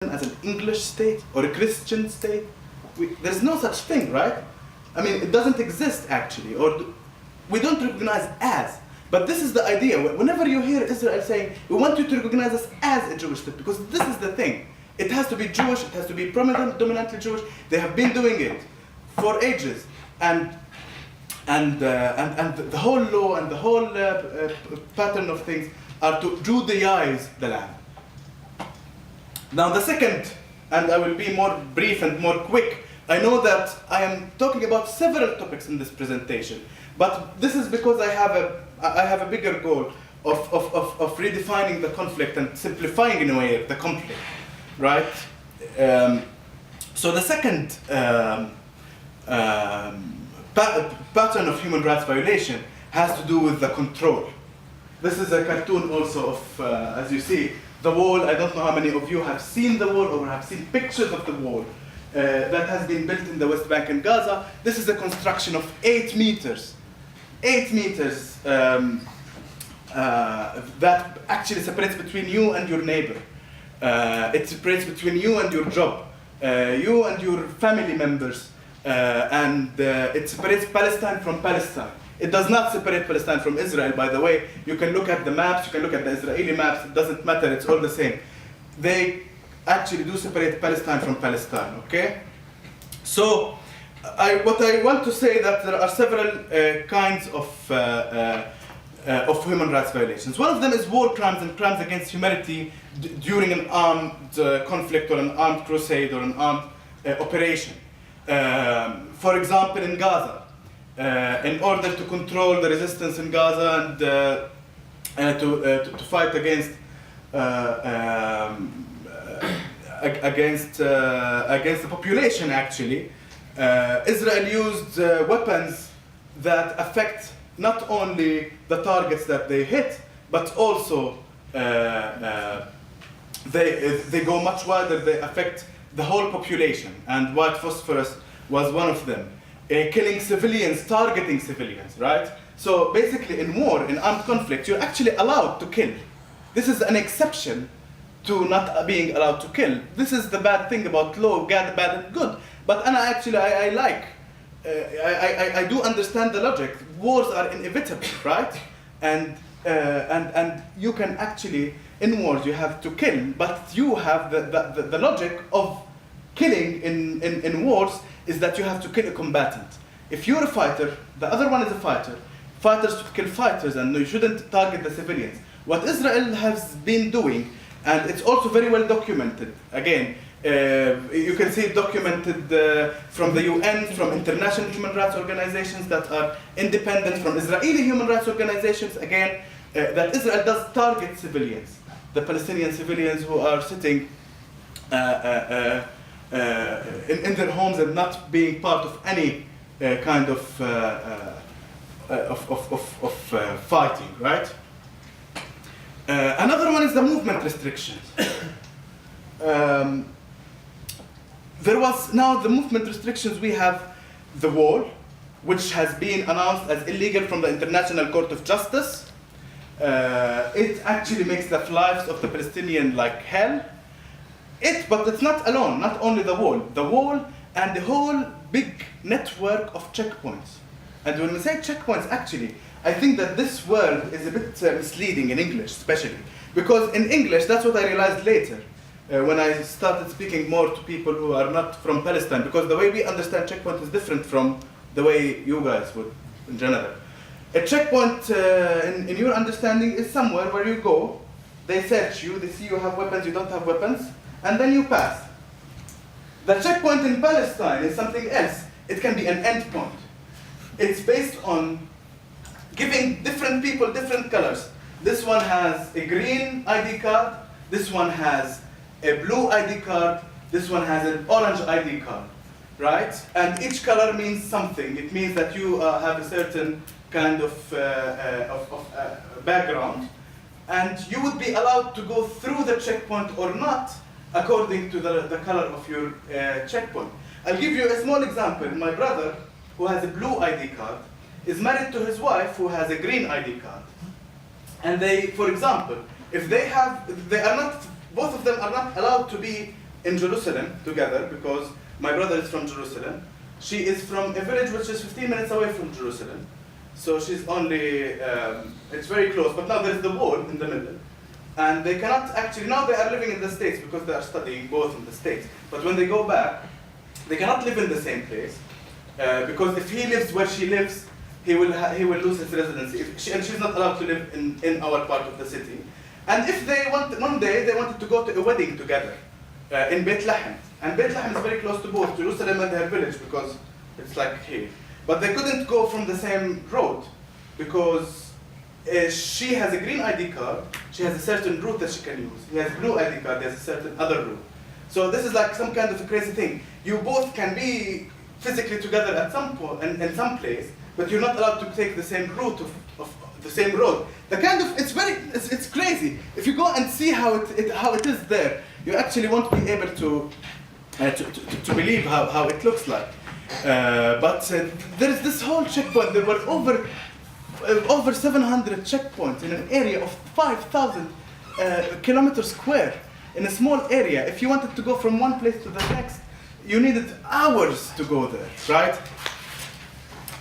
as an English state or a Christian state. There's no such thing, right? I mean, it doesn't exist actually, or we don't recognize as. But this is the idea. Whenever you hear Israel saying, we want you to recognize us as a Jewish state, because this is the thing. It has to be Jewish, it has to be dominantly Jewish. They have been doing it for ages. And the whole law and the whole pattern of things are to Judaize the land. Now the second, and I will be more brief and more quick, I know that I am talking about several topics in this presentation, but this is because I have a bigger goal of redefining the conflict and simplifying in a way the conflict, right? So the second pattern of human rights violation has to do with the control. This is a cartoon also of, as you see, the wall. I don't know how many of you have seen the wall or have seen pictures of the wall that has been built in the West Bank and Gaza. This is a construction of 8 meters. 8 meters that actually separates between you and your neighbor. It separates between you and your job, you and your family members, and it separates Palestine from Palestine. It does not separate Palestine from Israel, by the way. You can look at the maps, you can look at the Israeli maps, it doesn't matter, it's all the same. They actually do separate Palestine from Palestine, okay? So, what I want to say that there are several kinds of human rights violations. One of them is war crimes and crimes against humanity during an armed conflict or an armed crusade or an armed operation. For example, in Gaza, in order to control the resistance in Gaza and to fight against the population, actually, Israel used weapons that affect not only the targets that they hit, but also they go much wider. They affect the whole population, and white phosphorus was one of them. Killing civilians, targeting civilians, right? So basically in war, in armed conflict, you're actually allowed to kill. This is an exception to not being allowed to kill. This is the bad thing about law, bad and good. But I do understand the logic. Wars are inevitable, right? And you can actually, in wars you have to kill, but you have the logic of killing in wars is that you have to kill a combatant. If you're a fighter, the other one is a fighter. Fighters should kill fighters, and you shouldn't target the civilians. What Israel has been doing, and it's also very well documented, again, you can see it documented from the UN, from international human rights organizations that are independent, from Israeli human rights organizations, again, that Israel does target civilians. The Palestinian civilians who are sitting in their homes and not being part of any kind of fighting, right? Another one is the movement restrictions. There was now the movement restrictions. We have the wall, which has been announced as illegal from the International Court of Justice. It actually makes the lives of the Palestinian like hell. But it's not alone, not only the wall and the whole big network of checkpoints. And when we say checkpoints, actually, I think that this word is a bit misleading in English, especially. Because in English, that's what I realized later, when I started speaking more to people who are not from Palestine, because the way we understand checkpoint is different from the way you guys would in general. A checkpoint, in your understanding, is somewhere where you go, they search you, they see you have weapons, you don't have weapons, and then you pass. The checkpoint in Palestine is something else. It can be an endpoint. It's based on giving different people different colors. This one has a green ID card, this one has a blue ID card, this one has an orange ID card, right? And each color means something. It means that you have a certain kind of background, and you would be allowed to go through the checkpoint or not, according to the color of your checkpoint. I'll give you a small example. My brother, who has a blue ID card, is married to his wife who has a green ID card. And they, for example, if they are not, both of them are not allowed to be in Jerusalem together, because my brother is from Jerusalem. She is from a village which is 15 minutes away from Jerusalem. So she's only, it's very close, but now there's the wall in the middle. And they cannot actually, now they are living in the States because they are studying both in the States. But when they go back, they cannot live in the same place. Because if he lives where she lives, he will lose his residency. And she's not allowed to live in our part of the city. And if they one day they wanted to go to a wedding together in Beit Lahem. And Beit Lahem is very close to both Jerusalem and her village because it's like here. But they couldn't go from the same road because she has a green ID card, she has a certain route that she can use. He has a blue ID card, there's a certain other route. So this is like some kind of a crazy thing. You both can be physically together at some point and in some place, but you're not allowed to take the same route of the same road. The kind of it's crazy. If you go and see how it is there, you actually won't be able to believe how it looks like. But there is this whole checkpoint. There were over 700 checkpoints in an area of 5,000 kilometers square in a small area. If you wanted to go from one place to the next, you needed hours to go there, right?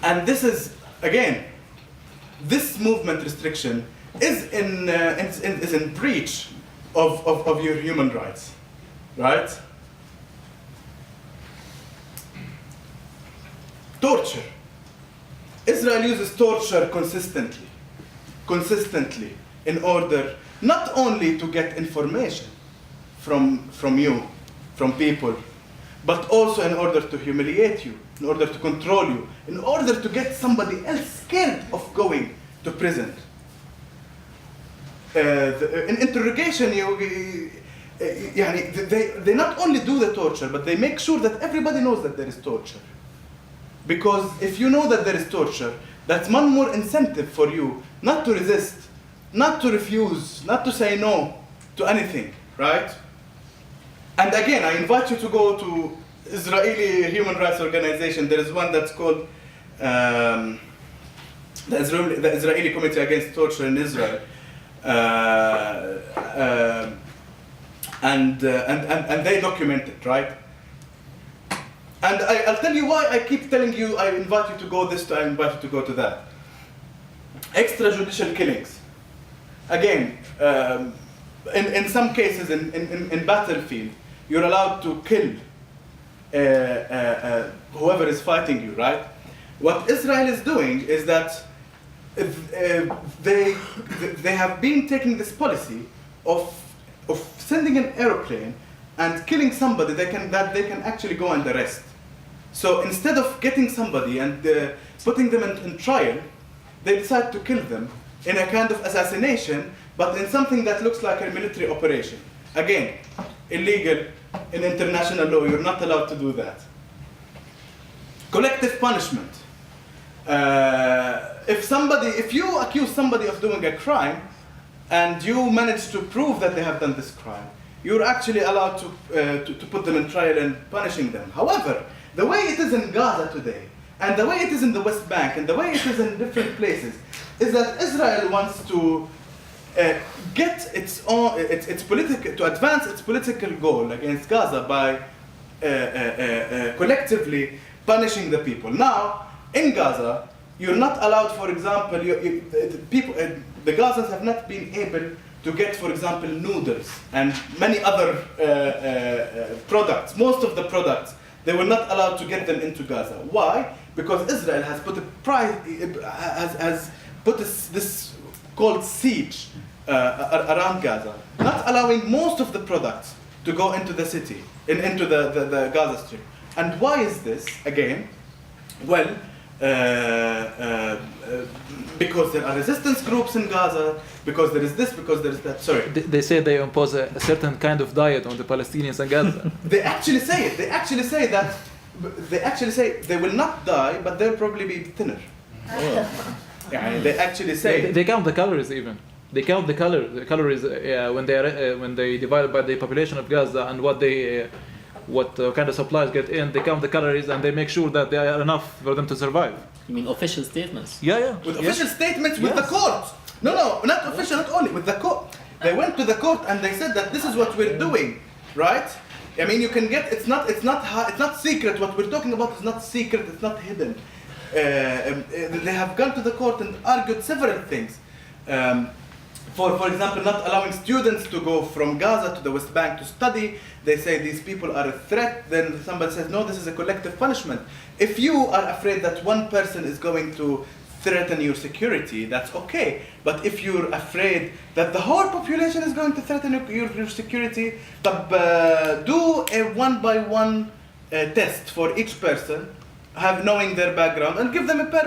And this is, again, this movement restriction is in breach of your human rights, right? Torture. Israel uses torture consistently in order not only to get information from you, from people, but also in order to humiliate you, in order to control you, in order to get somebody else scared of going to prison. In interrogation, they not only do the torture, but they make sure that everybody knows that there is torture. Because if you know that there is torture, that's one more incentive for you not to resist, not to refuse, not to say no to anything, right? And again, I invite you to go to Israeli human rights organization. There is one that's called the Israeli Committee Against Torture in Israel. And they document it, right? And I'll tell you why I keep telling you, I invite you to go this, I invite you to go to that. Extrajudicial killings. Again, in some cases, in battlefield, you're allowed to kill whoever is fighting you, right? What Israel is doing is that they have been taking this policy of sending an aeroplane and killing somebody that they can actually go and arrest. So instead of getting somebody and putting them in trial, they decide to kill them in a kind of assassination, but in something that looks like a military operation. Again, illegal in international law, you're not allowed to do that. Collective punishment. If you accuse somebody of doing a crime, and you manage to prove that they have done this crime, you're actually allowed to put them in trial and punishing them. However, the way it is in Gaza today, and the way it is in the West Bank, and the way it is in different places, is that Israel wants to get its political, to advance its political goal against Gaza by collectively punishing the people. Now, in Gaza, you're not allowed, for example, the Gazans have not been able to get, for example, noodles and many other products. Most of the products, they were not allowed to get them into Gaza. Why? Because Israel has put this called siege around Gaza, not allowing most of the products to go into the city, into the Gaza Strip. And why is this? Again, well, because there are resistance groups in Gaza, because there is this, because there is that. Sorry. They say they impose a certain kind of diet on the Palestinians in Gaza. They actually say it. They actually say that. They actually say they will not die, but they'll probably be thinner. Oh. Yeah, they actually say. They count the calories even. They count the calories when they divide by the population of Gaza and what kind of supplies get in. They count the calories and they make sure that they are enough for them to survive. You mean official statements? Yeah. With official statements with the court. No, not official, not only with the court. They went to the court and they said that this is what we're doing, right? I mean, you can get, it's not secret. What we're talking about is not secret, it's not hidden. They have gone to the court and argued several things. For example, not allowing students to go from Gaza to the West Bank to study. They say these people are a threat. Then somebody says, no, this is a collective punishment. If you are afraid that one person is going to threaten your security, that's okay. But if you're afraid that the whole population is going to threaten your security, do a one-by-one test for each person, knowing their background, and give them a permit.